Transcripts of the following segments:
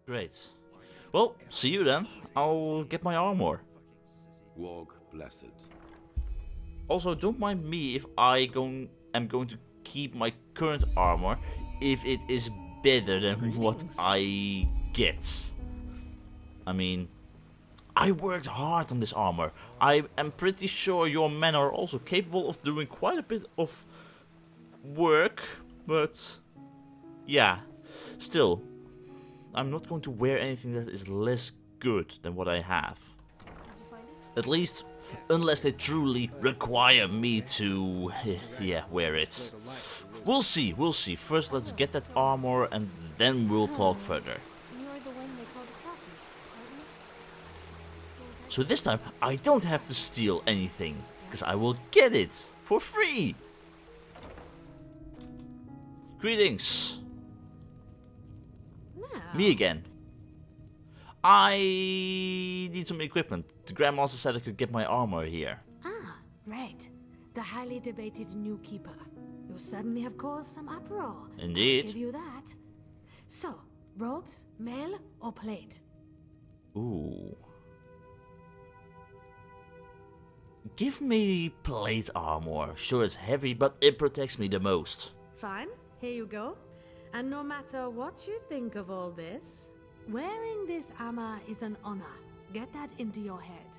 Great. Well, see you then. I'll get my armor. Walk blessed. Also, don't mind me if am going to keep my current armor if it is better than what I get. I mean, I worked hard on this armor. I am pretty sure your men are also capable of doing quite a bit of work, but yeah, still, I'm not going to wear anything that is less good than what I have. At least, unless they truly require me to, yeah, wear it. We'll see, we'll see. First, let's get that armor and then we'll talk further. So this time, I don't have to steal anything, because I will get it for free. Greetings. Me again. I need some equipment. The Grandmaster said I could get my armor here. Ah, right. The highly debated new keeper. You suddenly have caused some uproar. Indeed. I'll give you that. So, robes, mail, or plate? Ooh. Give me plate armor. Sure, it's heavy, but it protects me the most. Fine, here you go. And no matter what you think of all this, wearing this armor is an honor. Get that into your head.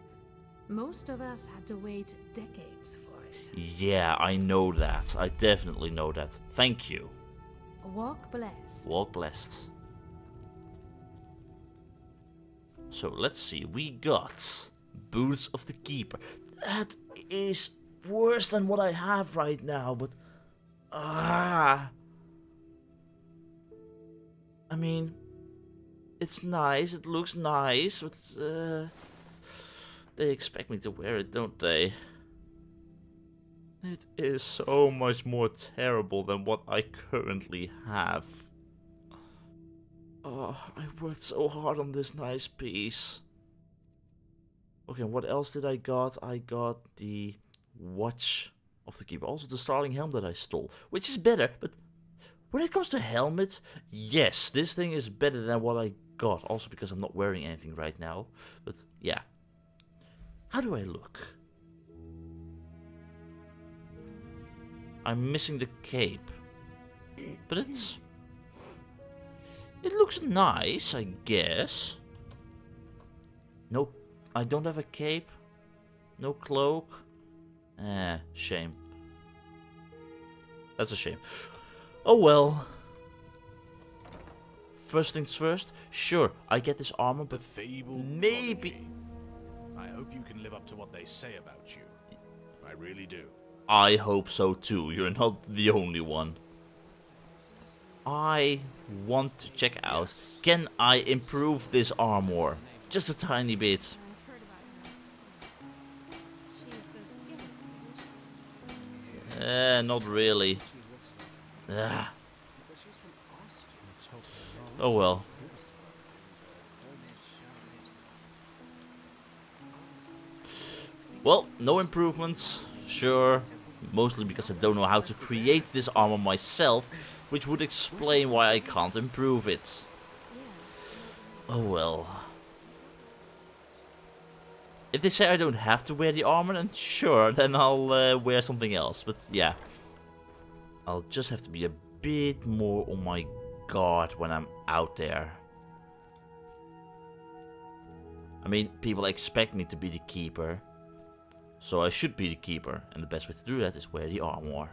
Most of us had to wait decades for it. Yeah, I know that. I definitely know that. Thank you. Walk blessed. Walk blessed. So, let's see. We got Boots of the Keeper. That is worse than what I have right now, but... I mean... It's nice, it looks nice, but... they expect me to wear it, don't they? It is so much more terrible than what I currently have. Oh, I worked so hard on this nice piece. Okay, what else did I got? I got the Watch of the Keeper. Also the Starling Helm that I stole, which is better, but when it comes to helmet, yes, this thing is better than what I got. Also because I'm not wearing anything right now, but yeah. How do I look? I'm missing the cape, but it looks nice, I guess. Nope. I don't have a cape, no cloak. Shame. That's a shame. Oh well. First things first, sure, I get this armor, but maybe... I hope you can live up to what they say about you. I really do. I hope so too, you're not the only one. I want to check out, can I improve this armor? Just a tiny bit. Not really. Oh well. Well, no improvements, sure. Mostly because I don't know how to create this armor myself, which would explain why I can't improve it. Oh well. If they say I don't have to wear the armor, then sure, then I'll wear something else. But yeah, I'll just have to be a bit more on my guard when I'm out there. I mean, people expect me to be the keeper, so I should be the keeper, and the best way to do that is wear the armor.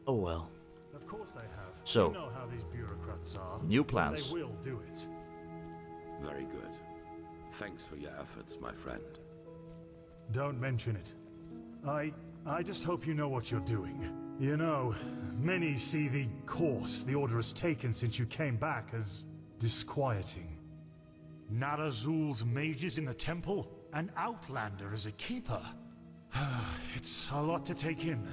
Oh well. Of course they have. So, you know how these bureaucrats are. new plans. They will do it. Very good. Thanks for your efforts, my friend. Don't mention it. I just hope you know what you're doing. You know, many see the course the Order has taken since you came back as disquieting. Narazul's mages in the temple, an outlander as a keeper. It's a lot to take in.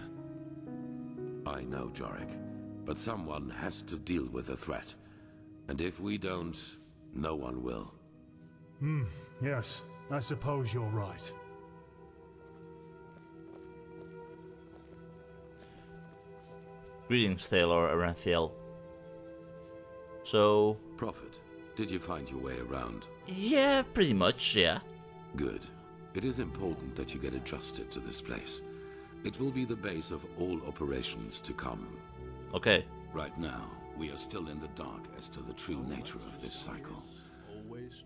I know, Jorik, but someone has to deal with the threat. And if we don't, no one will. Yes, I suppose you're right. Greetings, Tealor, Aranthiel. So... Prophet, did you find your way around? yeah, pretty much, yeah. Good. It is important that you get adjusted to this place. It will be the base of all operations to come. Okay. Right now, we are still in the dark as to the true nature of this cycle.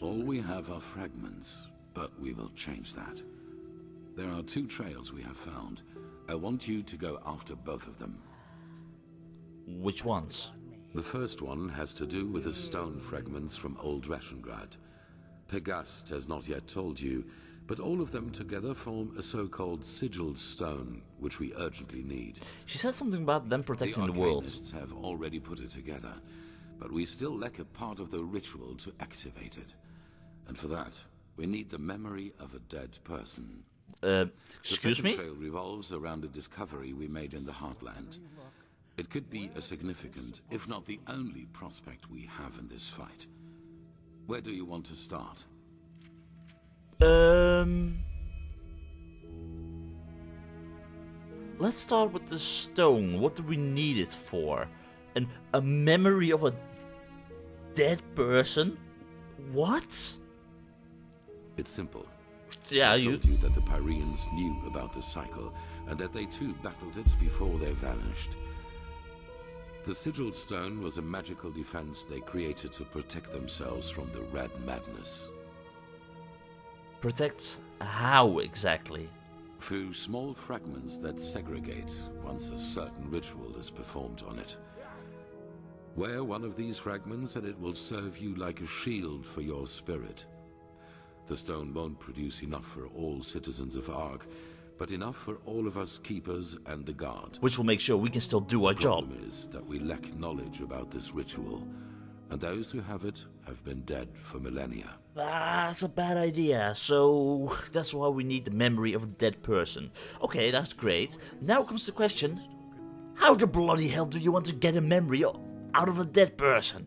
All we have are fragments, but we will change that. There are 2 trails we have found. I want you to go after both of them. Which ones? The first one has to do with the stone fragments from old Rashengrad. Pegast has not yet told you, but all of them together form a so-called Sigil Stone, which we urgently need. She said something about them protecting the world. The Arcanists have already put it together, but we still lack a part of the ritual to activate it. And for that, we need the memory of a dead person. Excuse me? The second trail revolves around a discovery we made in the Heartland. It could be a significant, if not the only prospect we have in this fight. Where do you want to start? Let's start with the stone. What do we need it for? A memory of a dead person? What? It's simple. Yeah, I told you that the Pyreans knew about the cycle, and that they too battled it before they vanished. The Sigil Stone was a magical defense they created to protect themselves from the Red Madness. Protect how exactly? Through small fragments that segregate once a certain ritual is performed on it. Wear one of these fragments and it will serve you like a shield for your spirit. The stone won't produce enough for all citizens of Ark, but enough for all of us keepers and the guard. Which will make sure we can still do our job. The problem is that we lack knowledge about this ritual, and those who have it have been dead for millennia. That's a bad idea, so that's why we need the memory of a dead person. Okay, that's great. Now comes the question, how the bloody hell do you want to get a memory out of a dead person?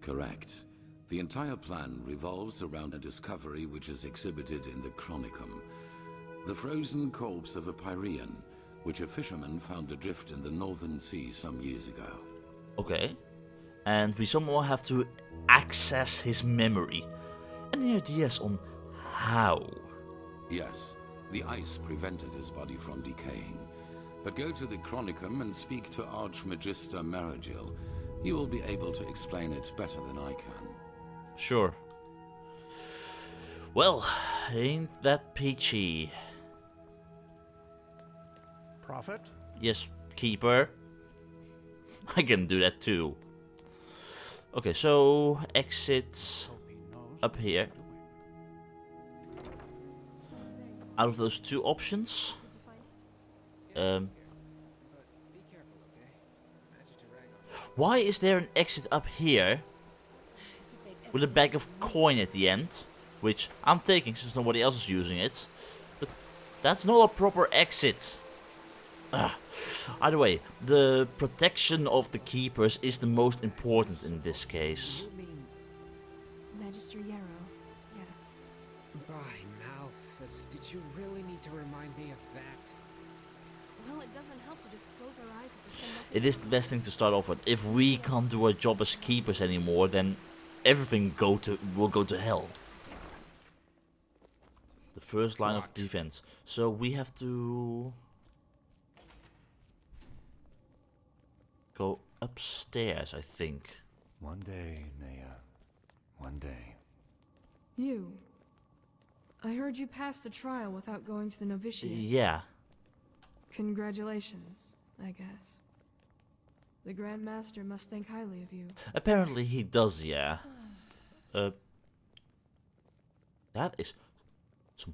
Correct. The entire plan revolves around a discovery which is exhibited in the Chronicum. The frozen corpse of a Pyrean, which a fisherman found adrift in the Northern Sea some years ago. Okay. And we somehow have to access his memory. Any ideas on how? Yes, the ice prevented his body from decaying. But go to the Chronicum and speak to Archmagister Maragil. He will be able to explain it better than I can. Sure. Well, ain't that peachy. Prophet? Yes, keeper. I can do that too. Okay, so exit up here. Out of those 2 options, why is there an exit up here with a bag of coin at the end, which I'm taking since nobody else is using it, but that's not a proper exit. Either way, the protection of the keepers is the most important in this case. You mean Magister Yarrow? Yes. By Malthus, did you really need to remind me of that? Well, it doesn't help to just close our eyes and pretend nothing It is the best thing to start off with. If we can't do our job as keepers anymore, then everything will go to hell. The first line of defense. So we have to go upstairs, I think. One day, Nea. One day. You. I heard you passed the trial without going to the novitiate. Yeah. Congratulations, I guess. The Grand Master must think highly of you. Apparently he does, yeah. That is some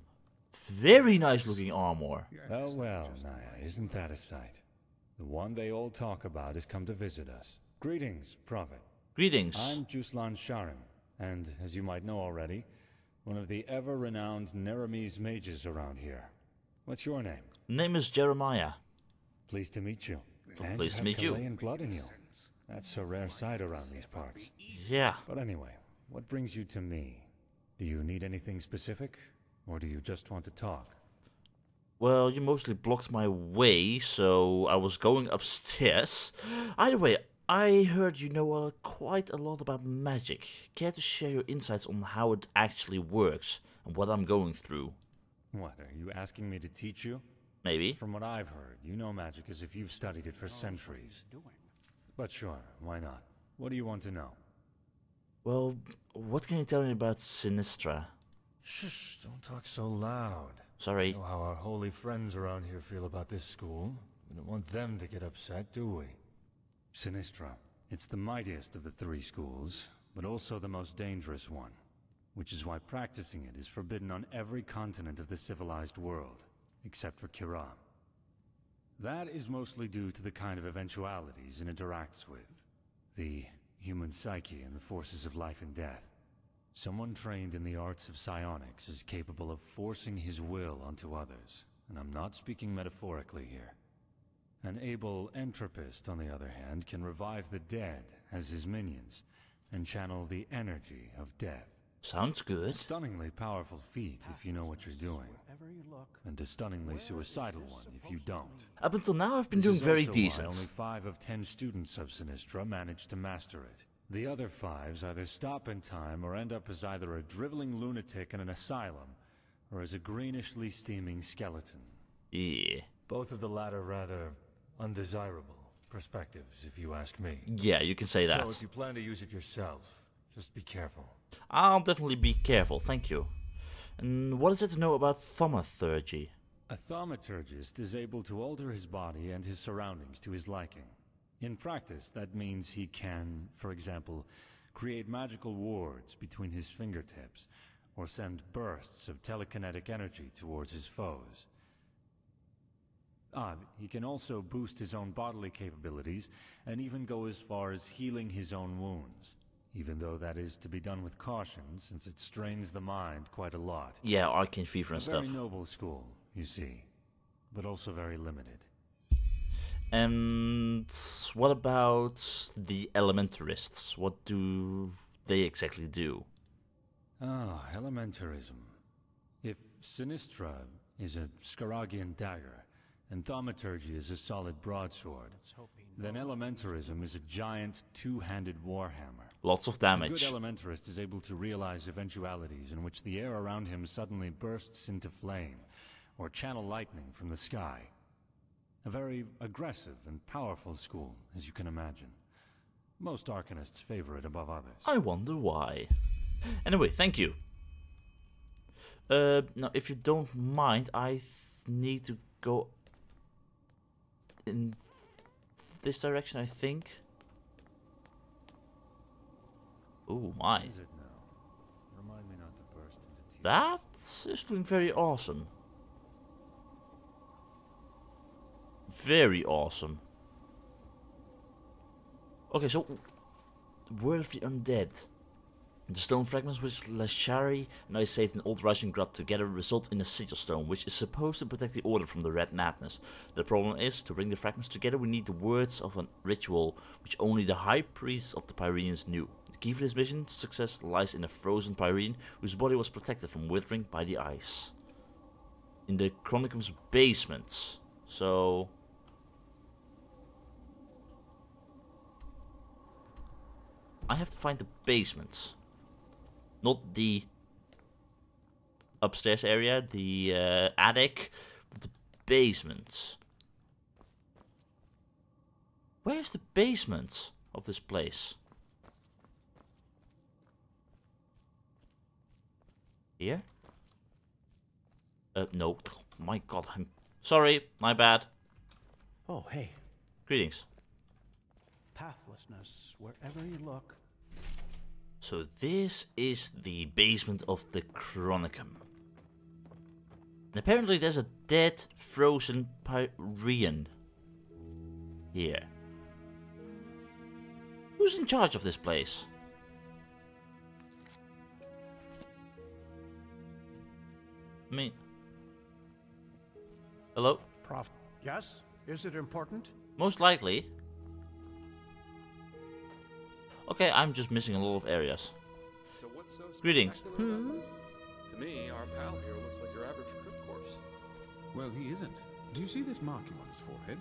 very nice looking armor. Oh well, Naya, isn't that a sight? The one they all talk about has come to visit us. Greetings, Prophet. Greetings. I'm Juslan Sharim, and as you might know already, one of the ever-renowned Neremes mages around here. What's your name? Name is Jeremiah. Pleased to meet you. And Pleased to have meet you. Chilean blood in you. That's a rare sight around these parts. Yeah. But anyway, what brings you to me? Do you need anything specific, or do you just want to talk? Well, you mostly blocked my way, so I was going upstairs. Either way, I heard you know quite a lot about magic. Care to share your insights on how it actually works and what I'm going through? What, are you asking me to teach you? Maybe. From what I've heard, you know magic as if you've studied it for centuries. But sure, why not? What do you want to know? Well, what can you tell me about Sinistra? Shh, don't talk so loud. Sorry. You know how our holy friends around here feel about this school. We don't want them to get upset, do we? Sinistra. It's the mightiest of the 3 schools, but also the most dangerous one. Which is why practicing it is forbidden on every continent of the civilized world, except for Kiram. That is mostly due to the kind of eventualities it interacts with. The human psyche and the forces of life and death. Someone trained in the arts of psionics is capable of forcing his will onto others, and I'm not speaking metaphorically here. An able entropist, on the other hand, can revive the dead as his minions, and channel the energy of death. Sounds good. A stunningly powerful feat if you know what you're doing, and a stunningly suicidal one if you don't. Up until now I've been doing very Why decent. only 5 of 10 students of Sinistra manage to master it. The other 5s either stop in time or end up as either a driveling lunatic in an asylum, or as a greenishly steaming skeleton. Yeah. Both of the latter rather undesirable perspectives, if you ask me. Yeah, you can say that. So if you plan to use it yourself, just be careful. I'll definitely be careful, thank you. And what is it to know about thaumaturgy? A thaumaturgist is able to alter his body and his surroundings to his liking. In practice, that means he can, for example, create magical wards between his fingertips, or send bursts of telekinetic energy towards his foes. He can also boost his own bodily capabilities, and even go as far as healing his own wounds. Even though that is to be done with caution, since it strains the mind quite a lot. Yeah, arcane fever and A stuff. very noble school, you see, but also very limited. And what about the elementarists? What do they exactly do? Elementarism. If Sinistra is a Scaragian dagger, and thaumaturgy is a solid broadsword, then elementarism is a giant two-handed warhammer. Lots of A damage. good elementarist is able to realize eventualities in which the air around him suddenly bursts into flame, or channel lightning from the sky. A very aggressive and powerful school, as you can imagine. Most arcanists favor it above others. I wonder why. Anyway, thank you. Now, if you don't mind, I need to go in this direction, I think. Oh my. What is it now? Remind me not to burst into tears. That is doing very awesome. Very awesome. Okay, so Word of the Undead. The stone fragments which Lashari and I saved in Old Russian Grot together result in a Sigil Stone, which is supposed to protect the Order from the Red Madness. The problem is, to bring the fragments together we need the words of a ritual which only the High Priest of the Pyreneans knew. The key for this mission success lies in a frozen Pyrene whose body was protected from withering by the ice. In the Chronicum's basement. So... I have to find the basements. Not the upstairs area, the attic, but the basements. Where's the basement of this place? Here? No. My god, I'm sorry, my bad. Oh, hey. Greetings. Pathlessness wherever you look. So this is the basement of the Chronicum. And apparently there's a dead, frozen Pyrean here. Who's in charge of this place? I mean... Hello? Prof. Yes? Is it important? Most likely. Okay, I'm just missing a lot of areas. So what's so Greetings. spectacular about this? To me, our pal here looks like your average crypt corpse. Well, he isn't. Do you see this marking on his forehead?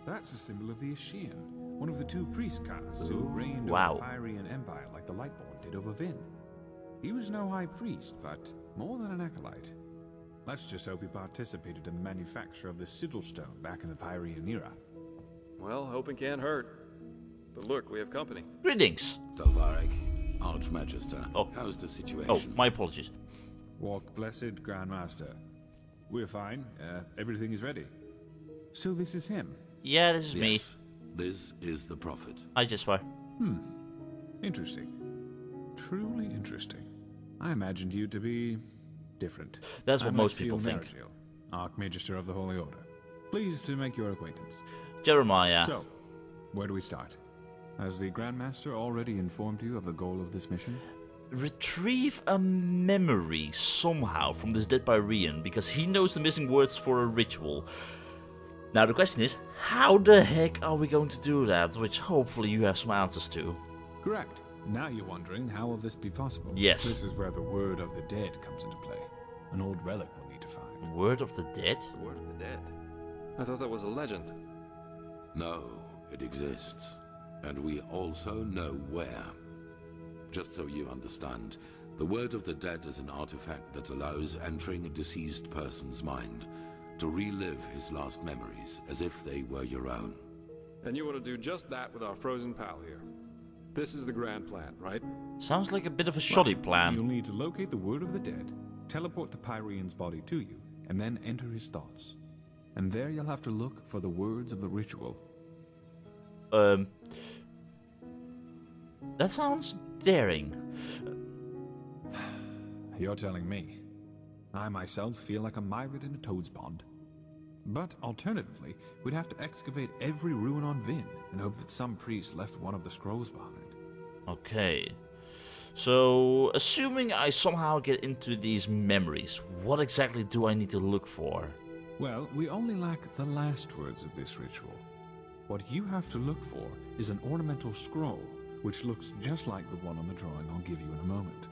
That's a symbol of the Ashian, one of the two priest castes who reigned over the Pyrean Empire like the Lightborn did over Vin. He was no high priest, but more than an acolyte. Let's just hope he participated in the manufacture of the Sigil Stone back in the Pyrean era. Well, hoping can't hurt. But look, we have company. Greetings. Dalvarek, Archmagister. How's the situation? Oh, my apologies. Walk blessed, Grandmaster. We're fine. Everything is ready. So this is him? Yeah, this is me. This is the Prophet. I just swear. Interesting. Truly interesting. I imagined you to be different. That's what most people think. Archmagister of the Holy Order. Pleased to make your acquaintance. Jeremiah. So, where do we start? Has the Grandmaster already informed you of the goal of this mission? Retrieve a memory somehow from this dead Pyrean, because he knows the missing words for a ritual. Now the question is, how the heck are we going to do that? Which hopefully you have some answers to. Correct. Now you're wondering, how will this be possible? Yes. This is where the Word of the Dead comes into play. An old relic we'll need to find. Word of the Dead? The Word of the Dead? I thought that was a legend. No, it exists. And we also know where. Just so you understand, the Word of the Dead is an artifact that allows entering a deceased person's mind to relive his last memories as if they were your own. And you want to do just that with our frozen pal here. This is the grand plan, right? Sounds like a bit of a shoddy plan. You'll need to locate the Word of the Dead, teleport the Pyrean's body to you, and then enter his thoughts. And there you'll have to look for the words of the ritual. That sounds daring. You're telling me. I myself feel like a myriad in a toad's pond. But alternatively, we'd have to excavate every ruin on Vin and hope that some priest left one of the scrolls behind. Okay. So, assuming I somehow get into these memories, what exactly do I need to look for? Well, we only lack the last words of this ritual. What you have to look for is an ornamental scroll, which looks just like the one on the drawing I'll give you in a moment.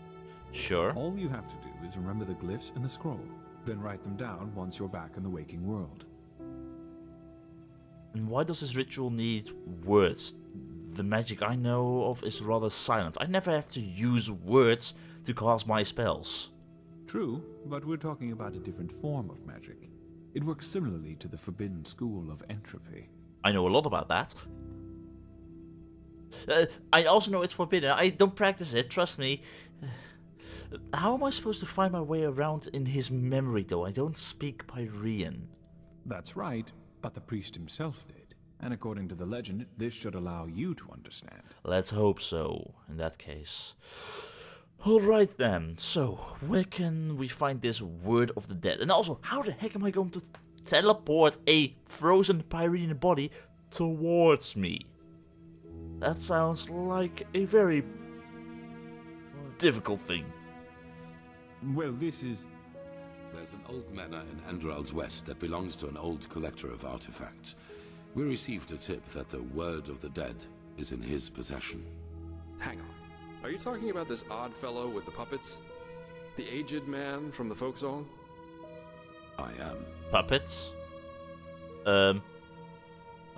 Sure. All you have to do is remember the glyphs in the scroll, then write them down once you're back in the waking world. And why does this ritual need words? The magic I know of is rather silent. I never have to use words to cast my spells. True, but we're talking about a different form of magic. It works similarly to the forbidden school of entropy. I know a lot about that. I also know it's forbidden. I don't practice it, trust me. How am I supposed to find my way around in his memory, though? I don't speak Pyrean. That's right, but the priest himself did. And according to the legend, this should allow you to understand. Let's hope so, in that case. Alright then, so, where can we find this Word of the Dead? And also, how the heck am I going to teleport a frozen Pyrean body towards me? That sounds like a very difficult thing. Well, this is... There's an old manor in Enderal's west that belongs to an old collector of artifacts. We received a tip that the Word of the Dead is in his possession. Hang on. Are you talking about this odd fellow with the puppets? The aged man from the folk song? I am. Puppets?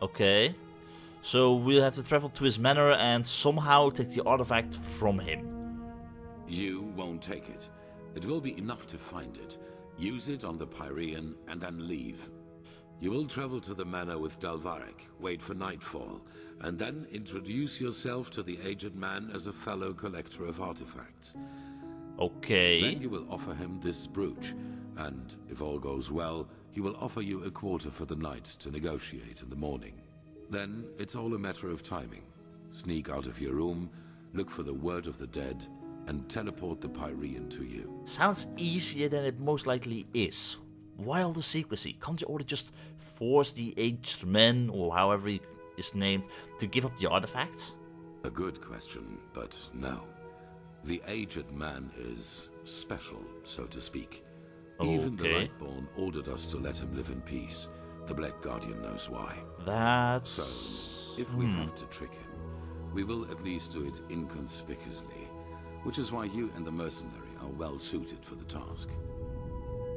Okay. So we'll have to travel to his manor and somehow take the artifact from him. You won't take it. It will be enough to find it. Use it on the Pyrean and then leave. You will travel to the manor with Dalvarek, wait for nightfall, and then introduce yourself to the aged man as a fellow collector of artifacts. Okay. Then you will offer him this brooch, and if all goes well, he will offer you a quarter for the night to negotiate in the morning. Then it's all a matter of timing. Sneak out of your room, look for the Word of the Dead, and teleport the Pyrean to you. Sounds easier than it most likely is. Why all the secrecy? Can't you order just force the aged man, or however he is named, to give up the artifact? A good question, but no. The aged man is special, so to speak. Okay. Even the Lightborn ordered us to let him live in peace. The Black Guardian knows why. That's... So, if we have to trick him, we will at least do it inconspicuously, which is why you and the mercenary are well suited for the task.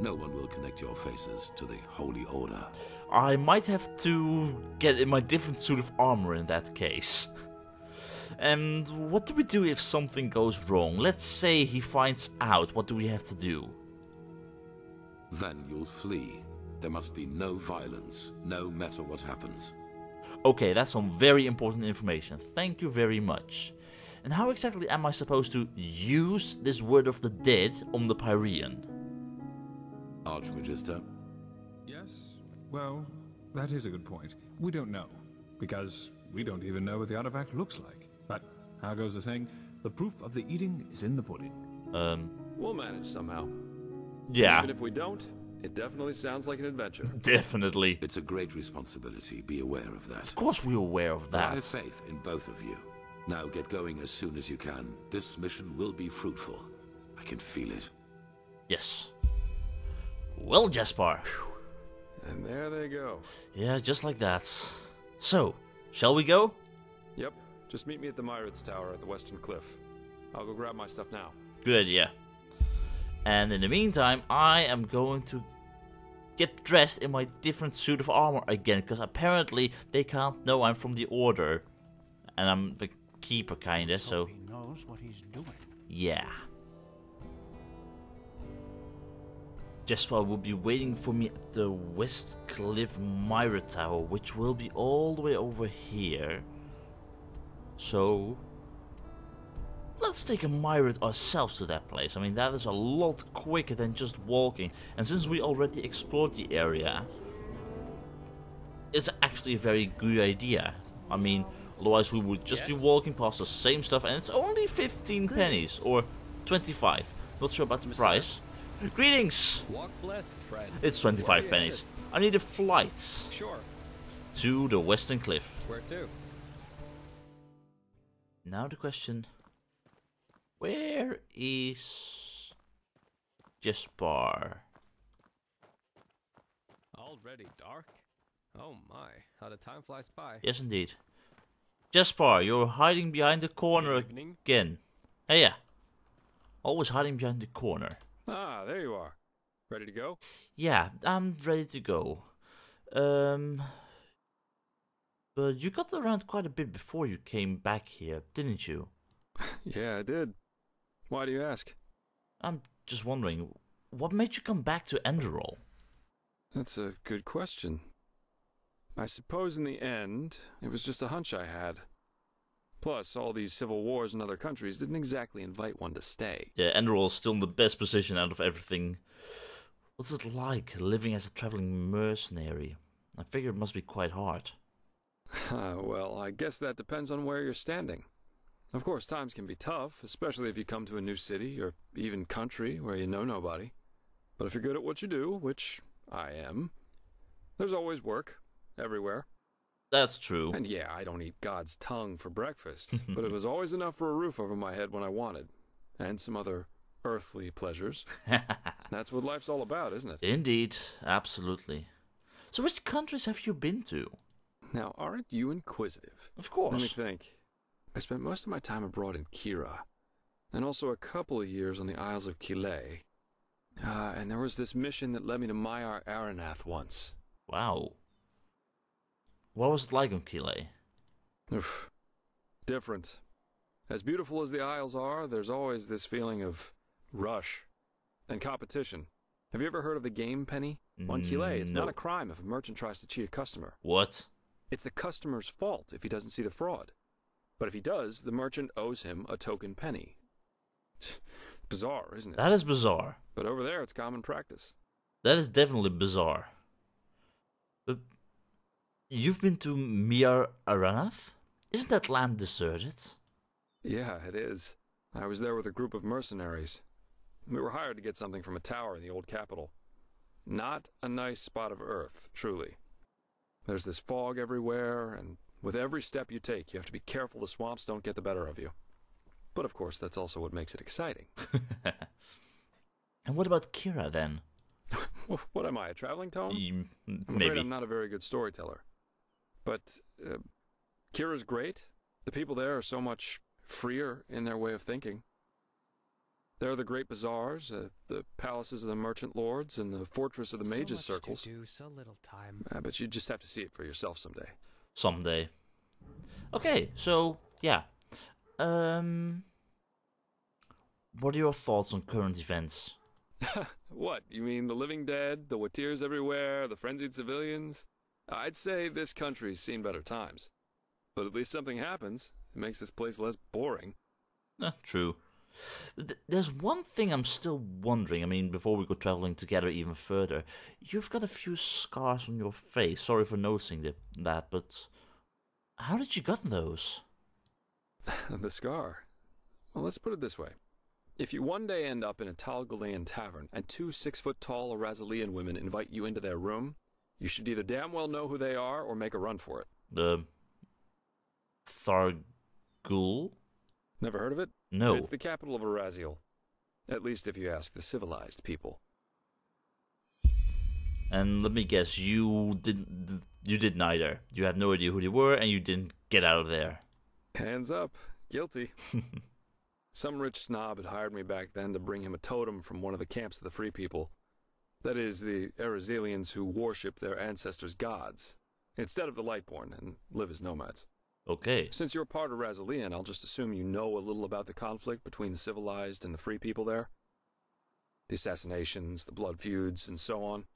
No one will connect your faces to the Holy Order. I might have to get in my different suit of armor in that case. And what do we do if something goes wrong? Let's say he finds out. What do we have to do? Then you'll flee. There must be no violence, no matter what happens. Okay, that's some very important information. Thank you very much. And how exactly am I supposed to use this Word of the Dead on the Pyrean? Archmagister? Yes? Well, that is a good point. We don't know, because we don't even know what the artifact looks like. But, how goes the saying? The proof of the eating is in the pudding. We'll manage somehow. Yeah. Even if we don't, it definitely sounds like an adventure. Definitely. It's a great responsibility, be aware of that. Of course we're aware of that. I have faith in both of you. Now get going as soon as you can. This mission will be fruitful. I can feel it. Yes. Well, Jaspar. And there they go. Yeah, just like that. So, shall we go? Yep. Just meet me at the Myrids Tower at the Western Cliff. I'll go grab my stuff now. Good idea. And in the meantime, I am going to get dressed in my different suit of armor again, because apparently they can't know I'm from the Order. And I'm the keeper, kinda, so... He knows what he's doing. Yeah. Jasper will be waiting for me at the West Cliff Myrid Tower, which will be all the way over here. So... let's take a Myrid ourselves to that place. I mean, that is a lot quicker than just walking. And since we already explored the area, it's actually a very good idea. I mean, otherwise we would just be walking past the same stuff, and it's only 15 pennies, or 25. Not sure about the price. Greetings! Walk blessed, friend. It's 25 pennies. I need a flight. Sure. To the Western Cliff. Where to? Now the question... where is... Jaspar? Already dark? Oh my, how the time flies by. Yes, indeed. Jaspar, you're hiding behind the corner again. Hey, yeah. Always hiding behind the corner. Ah, there you are. Ready to go? Yeah, I'm ready to go. But you got around quite a bit before you came back here, didn't you? Yeah, I did. Why do you ask? I'm just wondering, what made you come back to Enderal? That's a good question. I suppose in the end, it was just a hunch I had. Plus, all these civil wars in other countries didn't exactly invite one to stay. Yeah, Enderal is still in the best position out of everything. What's it like, living as a traveling mercenary? I figure it must be quite hard. Well, I guess that depends on where you're standing. Of course, times can be tough, especially if you come to a new city, or even country where you know nobody. But if you're good at what you do, which I am, there's always work, everywhere. That's true. And yeah, I don't eat God's tongue for breakfast, but it was always enough for a roof over my head when I wanted. And some other earthly pleasures. That's what life's all about, isn't it? Indeed, absolutely. So which countries have you been to? Now, aren't you inquisitive? Of course. Let me think. I spent most of my time abroad in Kira, and also a couple of years on the Isles of Kile. And there was this mission that led me to Maiar Aranath once. Wow. What was it like on Kile? Oof. Different. As beautiful as the Isles are, there's always this feeling of rush and competition. Have you ever heard of the game penny? On Kile, it's not a crime if a merchant tries to cheat a customer. What? It's the customer's fault if he doesn't see the fraud. But if he does, the merchant owes him a token penny. Bizarre, isn't it? That is bizarre. But over there, it's common practice. That is definitely bizarre. But you've been to Maiar Aranath? Isn't that land deserted? Yeah, it is. I was there with a group of mercenaries. We were hired to get something from a tower in the old capital. Not a nice spot of earth, truly. There's this fog everywhere, and with every step you take, you have to be careful the swamps don't get the better of you. But of course, that's also what makes it exciting. And what about Kira, then? What am I, a traveling tome? I'm maybe. afraid I'm not a very good storyteller. But Kira's great. The people there are so much freer in their way of thinking. There are the great bazaars, the palaces of the merchant lords, and the fortress of the mages' circles. So much to do, so little time. But you just have to see it for yourself someday. Someday. Okay, so, yeah. What are your thoughts on current events? What, you mean the living dead, the watirs everywhere, the frenzied civilians? I'd say this country's seen better times. But at least something happens. It makes this place less boring. True. There's one thing I'm still wondering. I mean, before we go traveling together even further, you've got a few scars on your face. Sorry for noticing that, but how did you get those? The scar? Well, let's put it this way. If you one day end up in a Talgalean tavern and 2 6-foot-tall Arazalian women invite you into their room, you should either damn well know who they are or make a run for it. Thargul? Never heard of it? No. It's the capital of Araziel. At least if you ask the civilized people. And let me guess, you did neither. You had no idea who they were, and you didn't get out of there. Hands up. Guilty. Some rich snob had hired me back then to bring him a totem from one of the camps of the Free People. That is, the Arazelians who worship their ancestors' gods, instead of the Lightborn, and live as nomads. Okay. Since you're part of Razalian, I'll just assume you know a little about the conflict between the civilized and the Free People there. The assassinations, the blood feuds, and so on.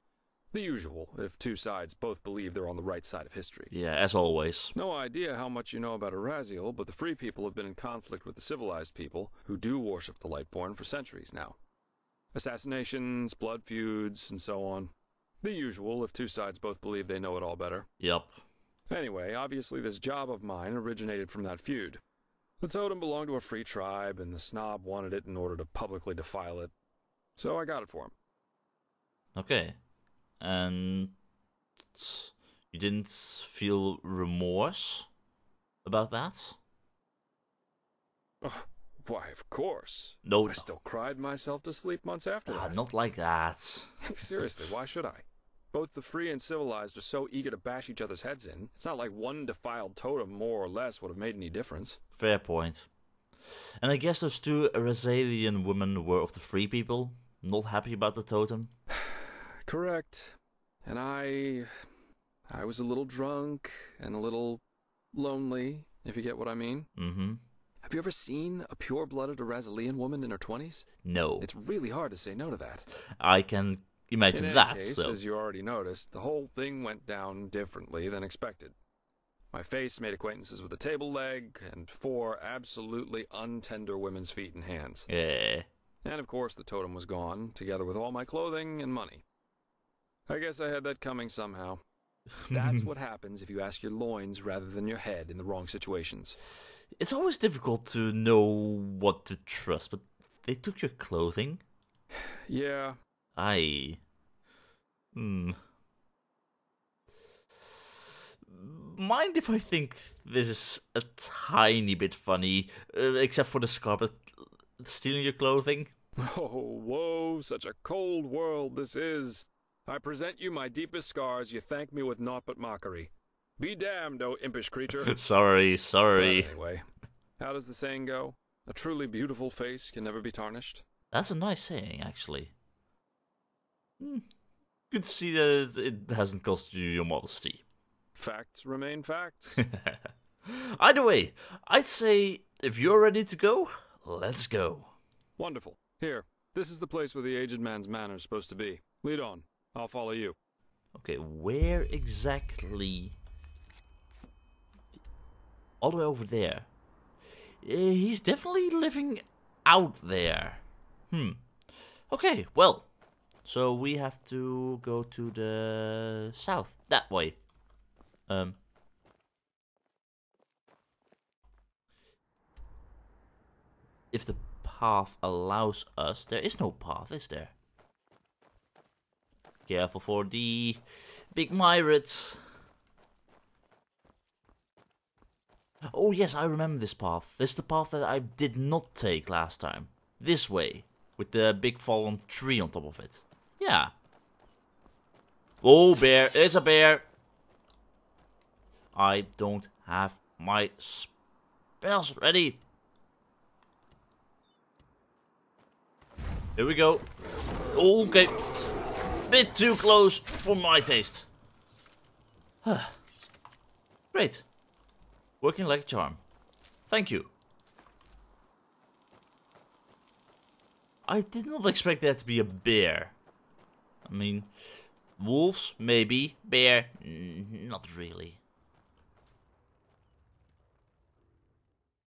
The usual, if two sides both believe they're on the right side of history. Yeah, as always. No idea how much you know about Araziel, but the Free People have been in conflict with the civilized people, who do worship the Lightborn for centuries now. Assassinations, blood feuds, and so on. The usual, if two sides both believe they know it all better. Yep. Anyway, obviously this job of mine originated from that feud. The totem belonged to a free tribe, and the snob wanted it in order to publicly defile it. So I got it for him. Okay. And you didn't feel remorse about that? Oh, why, of course. No. I still cried myself to sleep months after that. Not like that. Seriously, why should I? Both the free and civilized are so eager to bash each other's heads in. It's not like one defiled totem, more or less, would have made any difference. Fair point. And I guess those 2 Arazalian women were of the Free People, not happy about the totem? Correct. And I was a little drunk and a little lonely, if you get what I mean. Mm-hmm. Have you ever seen a pure-blooded Arazalian woman in her 20s? No. It's really hard to say no to that. I can imagine in that. In any case, so. as you already noticed, the whole thing went down differently than expected. My face made acquaintances with a table leg and 4 absolutely untender women's feet and hands. Yeah. And of course the totem was gone, together with all my clothing and money. I guess I had that coming somehow. That's what happens if you ask your loins rather than your head in the wrong situations. It's always difficult to know what to trust, but they took your clothing? Yeah. Mind if I think this is a tiny bit funny, except for the scar, but stealing your clothing? Oh, whoa, such a cold world this is. I present you my deepest scars, you thank me with naught but mockery. Be damned, O impish creature. Sorry. But anyway, how does the saying go? A truly beautiful face can never be tarnished. That's a nice saying, actually. Good to see that it hasn't cost you your modesty. Facts remain facts. Either way, I'd say if you're ready to go, let's go. Wonderful. Here, this is the place where the aged man's manor is supposed to be. Lead on. I'll follow you. Okay, where exactly? All the way over there. He's definitely living out there. Okay, well. So we have to go to the south. That way. If the path allows us. There is no path, is there? Careful for the big myriads. Oh yes, I remember this path. This is the path that I did not take last time. This way, with the big fallen tree on top of it. Yeah. Oh, bear. It's a bear. I don't have my spells ready. Here we go. Okay. Bit too close for my taste. Great. Working like a charm. Thank you. I did not expect that to be a bear. I mean, wolves, maybe. Bear, not really.